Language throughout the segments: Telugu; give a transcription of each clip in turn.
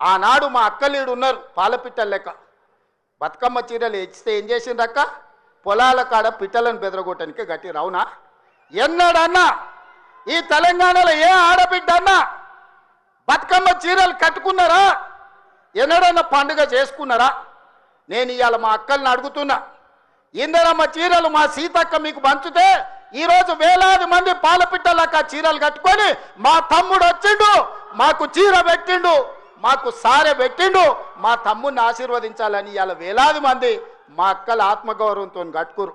ఆనాడు మా అక్కలీడు ఉన్నారు పాలపిట్టల లెక్క. బతుకమ్మ చీరలు ఇచ్చితే ఏం చేసిండ్రక్క? పొలాల కాడ పిట్టలను బెదరగొట్టడానికి గట్టి రావునా? ఎన్నడన్నా ఈ తెలంగాణలో ఏ ఆడబిడ్డ అన్నా బతుకమ్మ చీరలు కట్టుకున్నారా? ఎన్నడన్నా పండుగ చేసుకున్నారా? నేను ఇవాళ మా అక్కల్ని అడుగుతున్నా, ఇందరమ్మ చీరలు మా సీతక్క మీకు పంచుతే ఈరోజు వేలాది మంది పాలపిట్టలక్క చీరలు కట్టుకొని మా తమ్ముడు వచ్చిండు, మాకు చీర పెట్టిండు, మాకు సారె పెట్టిండు, మా తమ్ముడిని ఆశీర్వదించాలని ఇవాళ వేలాది మంది మా అక్కల ఆత్మగౌరవంతో కట్టుకురు.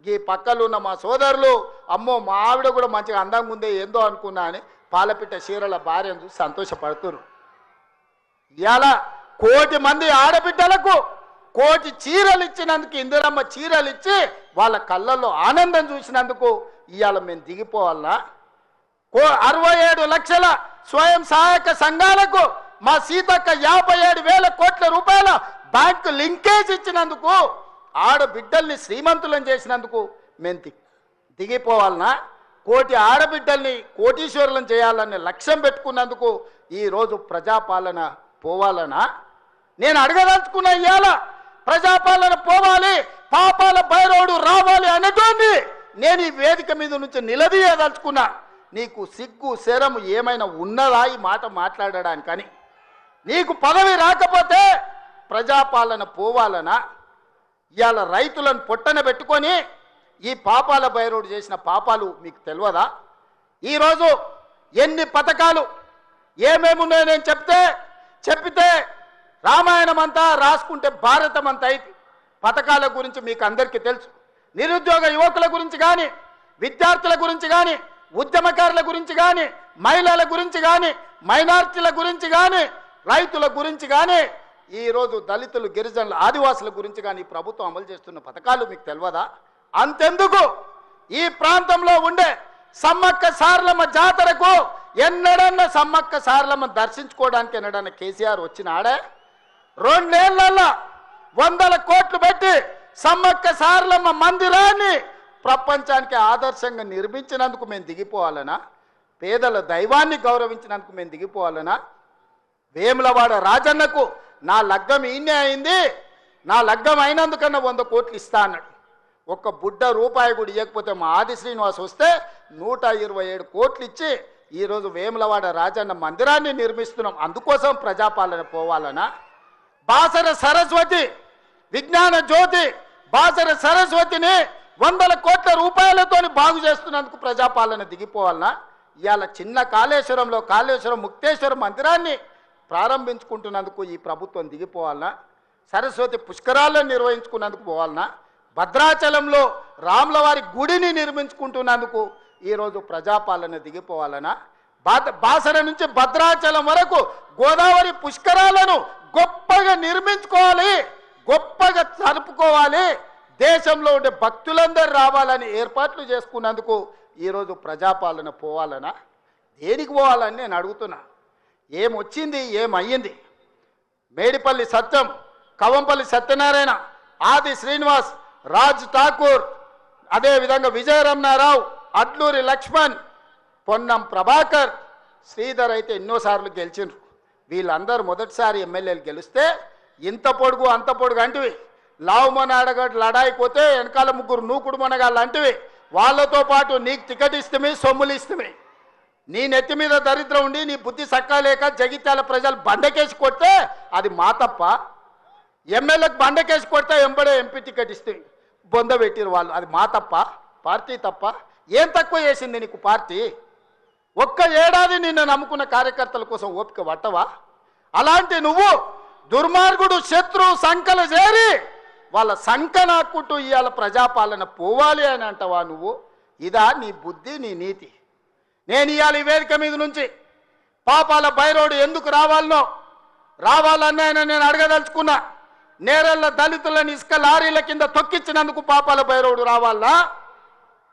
ఈ పక్కలు ఉన్న మా సోదరులు అమ్మో మా ఆవిడ కూడా మంచిగా అందంగా ఉందే ఏందో అనుకున్నా అని పాలపిట్ట చీరల భార్యను చూసి సంతోషపడుతురు. ఇవాళ 1 కోటి మంది ఆడబిడ్డలకు 1 కోటి చీరలు ఇచ్చినందుకు, ఇందిరమ్మ చీరలు ఇచ్చి వాళ్ళ కళ్ళల్లో ఆనందం చూసినందుకు ఇవాళ మేము దిగిపోవాలనా? 67 లక్షల స్వయం సహాయక సంఘాలకు మా సీతక్క 57,000 కోట్ల రూపాయల బ్యాంకు లింకేజ్ ఇచ్చినందుకు, ఆడబిడ్డల్ని శ్రీమంతులను చేసినందుకు మేము దిగిపోవాలనా? 1 కోటి ఆడబిడ్డల్ని కోటీశ్వరులను చేయాలనే లక్ష్యం పెట్టుకున్నందుకు ఈరోజు ప్రజాపాలన పోవాలనా? నేను అడగదలుచుకున్న ఇవాళ ప్రజాపాలన పోవాలి, పాపాల భైరవుడు రావాలి అనేటోంది నేను ఈ వేదిక మీద నుంచి నిలదీయదలుచుకున్నా. నీకు సిగ్గు శరము ఏమైనా ఉన్నదా ఈ మాట మాట్లాడడానికని? నీకు పదవి రాకపోతే ప్రజాపాలన పోవాలనా? ఇవాళ రైతులను పొట్టన పెట్టుకొని ఈ పాపాల భైరవుడు చేసిన పాపాలు మీకు తెలియదా? ఈరోజు ఎన్ని పథకాలు ఏమేమి ఉన్నాయో నేను చెప్పితే రామాయణం అంతా రాసుకుంటే భారతం అంతా అయితే పథకాల గురించి మీకు అందరికీ తెలుసు. నిరుద్యోగ యువకుల గురించి కానీ, విద్యార్థుల గురించి కానీ, ఉద్యమకారుల గురించి కానీ, మహిళల గురించి కానీ, మైనారిటీల గురించి కానీ, రైతుల గురించి కానీ, ఈరోజు దళితులు, గిరిజనులు, ఆదివాసుల గురించి కానీ ప్రభుత్వం అమలు చేస్తున్న పథకాలు మీకు తెలియదా? అంతెందుకు ఈ ప్రాంతంలో ఉండే సమ్మక్క సారలమ్మ జాతరకు ఎన్నడన్నా సమ్మక్క సారలమ్మ దర్శించుకోవడానికి ఎన్నడన్నా కేసీఆర్ వచ్చిన ఆడే? 2 ఏళ్లలో 100 కోట్లు పెట్టి సమ్మక్క సారలమ్మ మందిరాన్ని ప్రపంచానికి ఆదర్శంగా నిర్మించినందుకు మేము దిగిపోవాలనా? పేదల దైవాన్ని గౌరవించినందుకు మేము దిగిపోవాలనా? వేములవాడ రాజన్నకు నా లగ్గం ఈయనే అయింది, నా లగ్గం అయినందుకన్నా 100 కోట్లు ఇస్తా అన్నాడు. ఒక్క బుడ్డ రూపాయి కూడా ఇవ్వకపోతే మా ఆది శ్రీనివాస్ వస్తే 127 కోట్లు ఇచ్చి ఈరోజు వేములవాడ రాజన్న మందిరాన్ని నిర్మిస్తున్నాం. అందుకోసం ప్రజాపాలన పోవాలనా? బాసర సరస్వతి విజ్ఞాన జ్యోతి బాసర సరస్వతిని 100 కోట్ల రూపాయలతో బాగు చేస్తున్నందుకు ప్రజాపాలన దిగిపోవాలనా? ఇవాళ చిన్న కాళేశ్వరంలో కాళేశ్వరం ముక్తేశ్వర మందిరాన్ని ప్రారంభించుకుంటున్నందుకు ఈ ప్రభుత్వం దిగిపోవాలనా? సరస్వతి పుష్కరాలను నిర్వహించుకున్నందుకు పోవాలనా? భద్రాచలంలో రాములవారి గుడిని నిర్మించుకుంటున్నందుకు ఈరోజు ప్రజాపాలన దిగిపోవాలనా? బాసర నుంచి భద్రాచలం వరకు గోదావరి పుష్కరాలను గొప్పగా నిర్మించుకోవాలి, గొప్పగా జరుపుకోవాలి, దేశంలో ఉండే భక్తులందరూ రావాలని ఏర్పాట్లు చేసుకున్నందుకు ఈరోజు ప్రజాపాలన పోవాలనా? దేనికి పోవాలని నేను అడుగుతున్నా. ఏమొచ్చింది, ఏమయ్యింది? మేడిపల్లి సత్యం, కవంపల్లి సత్యనారాయణ, ఆది శ్రీనివాస్, రాజ్ ఠాకూర్, అదేవిధంగా విజయరమణారావు, అడ్లూరి లక్ష్మణ్, పొన్నం ప్రభాకర్, శ్రీధర్ అయితే ఎన్నోసార్లు గెలిచిండ్రు. వీళ్ళందరూ మొదటిసారి ఎమ్మెల్యేలు గెలిస్తే ఇంత పొడుగు అంత పొడుగు అంటివి, లావు మొనగడ్డ లడాయి పోతే వెనకాల 3 నూకుడు మొనగాళ్ళు అంటివి. వాళ్ళతో పాటు నీకు టికెట్ ఇస్తమే, సొమ్ములు ఇస్తమే, నీ నెత్తి మీద దరిద్రం ఉండి నీ బుద్ధి సక్కలేక జగిత్యాల ప్రజలు బండకేసి కొడితే అది మా తప్ప? ఎమ్మెల్యేకి బండకేసి కొడితే ఎంబడే ఎంపీ టికెట్ ఇస్తే బొంద పెట్టిరు వాళ్ళు, అది మా తప్ప? పార్టీ తప్ప? ఏం తక్కువ చేసింది నీకు పార్టీ? ఒక్క ఏడాది నిన్ను నమ్ముకున్న కార్యకర్తల కోసం ఓపిక పట్టవా? అలాంటి నువ్వు దుర్మార్గుడు శత్రు సంకలు చేరి వాళ్ళ సంక నాక్కుంటూ ఇవాళ ప్రజాపాలన పోవాలి అని అంటావా నువ్వు? ఇదా నీ బుద్ధి, నీ నీతి? నేను ఇవాళ ఈ వేదిక మీద నుంచి పాపాల భైరవుడు ఎందుకు రావాలన్నా నేను అడగదలుచుకున్నా. నేరెళ్ళ దళితులను ఇసుక లారీల కింద తొక్కించినందుకు పాపాల భైరవుడు రావాలా?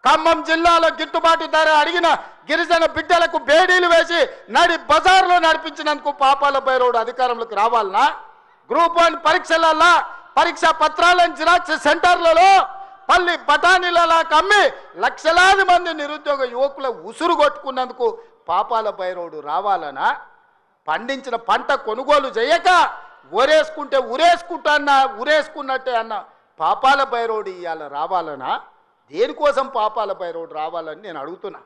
ఖమ్మం జిల్లాలో గిట్టుబాటు ధర అడిగిన గిరిజన బిడ్డలకు బేడీలు వేసి నడి బజార్లో నడిపించినందుకు పాపాల భైరవుడు అధికారంలోకి రావాలనా? గ్రూప్ 1 పరీక్షలలో పరీక్షా పత్రాలను జిరాక్స్ సెంటర్లలో పల్లి బఠానీలలా కమ్మి లక్షలాది మంది నిరుద్యోగ యువకుల ఉసురు కొట్టుకున్నందుకు పాపాల భైరవుడు రావాలనా? పండించిన పంట కొనుగోలు చేయక ఊరేసుకుంటే ఊరేసుకున్నట్టే అన్న పాపాల భైరవుడు ఇవాళ రావాలనా? దేనికోసం పాపాల భైరవుడు రావాలని నేను అడుగుతున్నా.